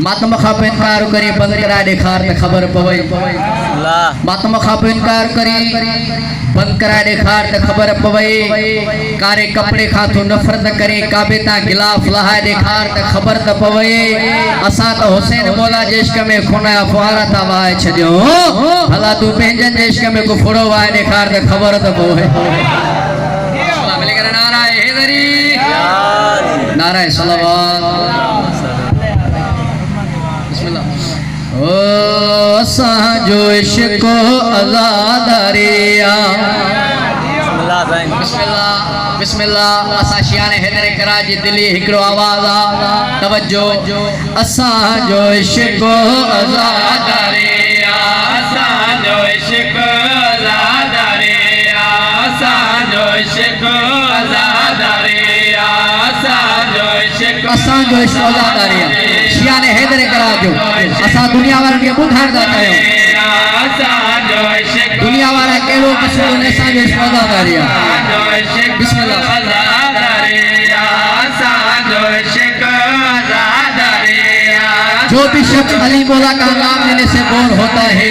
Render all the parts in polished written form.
मातम खाप इनकार करी बंद करा देखार त खबर पवई मातम खाप इनकार करी बंद करा देखार त खबर पवई कारे कपड़े खातो नफरत करे काबेता गिलाफ लहा देखार त खबर त पवई असा त हुसैन मौला जेश्क में खुना फुआरा ता वाए छदियो भला तू पंहिंजन जेश्क में को फुड़ो वाए देखार त खबर त पवई मिली करे नारा हैदरी नारा सलावत ओ साजो इश्क आजादारिया बिस्मिल्लाह बिस्मिल्लाह असा शियाने हैदर कराची दिल्ली हिकड़ो आवाज आ तवज्जो असा जो इश्क आजादारिया असा जो इश्क आजादारिया असा जो इश्क आजादारिया असा जो इश्क आजादारिया शियाने हैदर कराजो असा दुनिया वारन के बुधार दाता है दुनिया वाला के लोग कसूर ने साजे सौदा करिया बिस्मिल्लाह जो भी शख्स अली मौला का नाम लेने से बोर होता है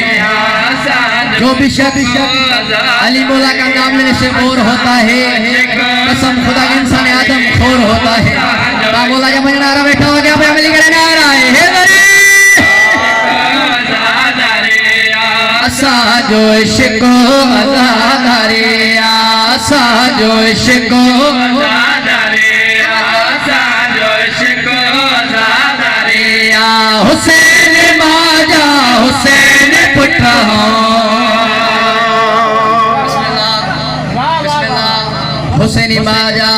जो भी शख्स अली मौला का नाम लेने से बोर होता है कसम खुदा के इंसान आदम खोर होता है मौला जब नारा बैठा हो गया मिल गया नारा है असा जो इश्क आजादारिया असा जो इश्क आजादारिया असा जो इश्क आजादारिया हुसैन माजा हुसैन पुठा हुसैनी माजा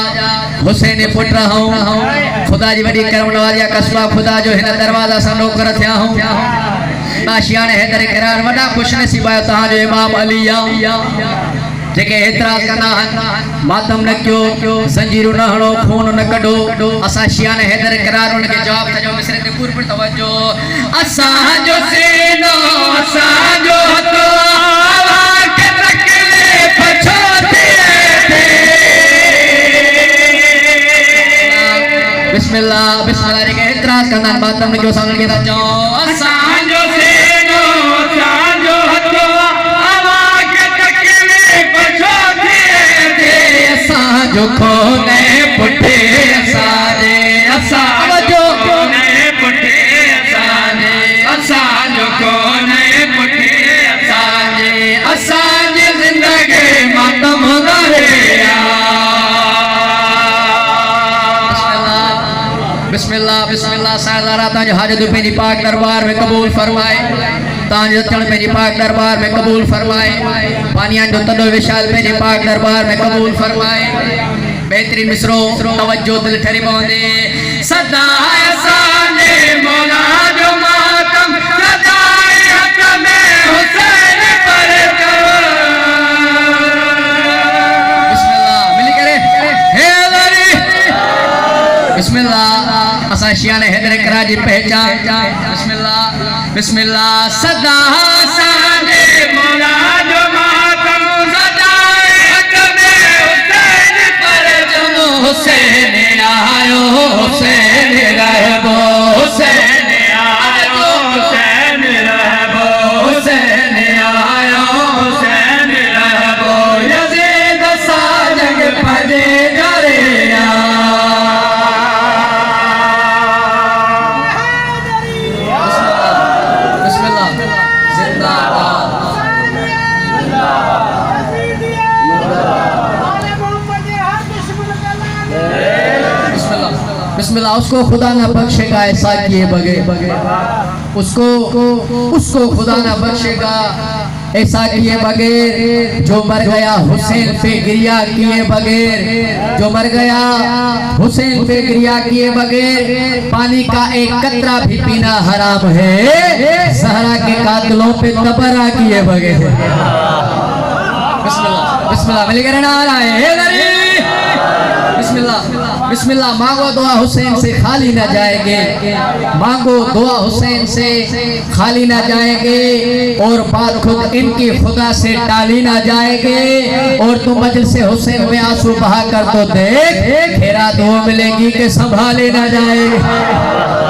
हुसैन पुट रहा हूँ खुदा जी वडी करम नवाजिया कसबा खुदा जो हिन दरवाजा सा नौकर थिया हूँ नाशियान हैदर करार वडा खुश नसीब आयो तहां जो इमाम अली जेके एतराज कंदा मातम न क्यों संजीरू न हणो खून न कढो असा शियान हैदर करार उन के जवाब था जो मिसरे ते पूर पूर तवज्जो असा जो सीनो असा जो तो आवाज के तकले पछोते बिस्मिल्लाह बिस्मिल्लाह रे के एतराज कंदा मातम न क्यों सामने के जो असा जो सीनो असा जो तो आवाज के तकले पछोते असा जो खोने पुठे असा दे असा जो खोने पुठे असा दे असा जो खोने पुठे असा दे असा जी जिंदगी मातम दरिया बिस्मिल्लाह बिस्मिल्लाह सालारा ताज हाजत पेनी पाक दरबार में कबूल फरमाए ताज रतन पेनी पाक दरबार में कबूल फरमाए पानियां जो तदो विशाल पेनी पाक दरबार में कबूल फरमाए बेहतरीन मिसरो तवज्जो दिल ठरी मोंदे सदा साने मौला जो मातम सदाए हक में हुसैन पर बिस्मिल्लाह मिली करे हैदरी बिस्मिल्लाह असा शियाने हैदर कराची पहचान बिस्मिल्लाह बिस्मिल्लाह सदा साने मौला जो मातम सदाए हक में हुसैन पर जमो हुसैन आयो हुसैन रहबो हुसैन आयो हुसैन रहबो हुसैन आयो हुसैन रहबो यजीद सा जग भजे जरिया बिस्मिल्लाह उसको खुदा न बख्शेगा ऐसा किए बगैर उसको खुदा न बख्शेगा ऐसा किए बगैर जो मर गया हुसैन पे गिरिया किए बगैर जो मर गया हुसैन पे गिरिया किए बगैर पानी का एक कतरा भी पीना हराम है सहरा के कातिलों पे तबरा किए बगैर बिस्मिल्लाह बिस्मिल्लाह मिल गया नारा है बिस्मिल्लाह बिस्मिल्लाह मांगो दुआ हुसैन से खाली ना जाएंगे मांगो दुआ हुसैन से खाली ना जाएंगे और बात खुद इनकी खुदा से टाली ना जाएंगे और तुम मजलिस से हुसैन में आंसू बहा कर तो देख खेरा दुआ मिलेगी कि संभाले ना जाएंगे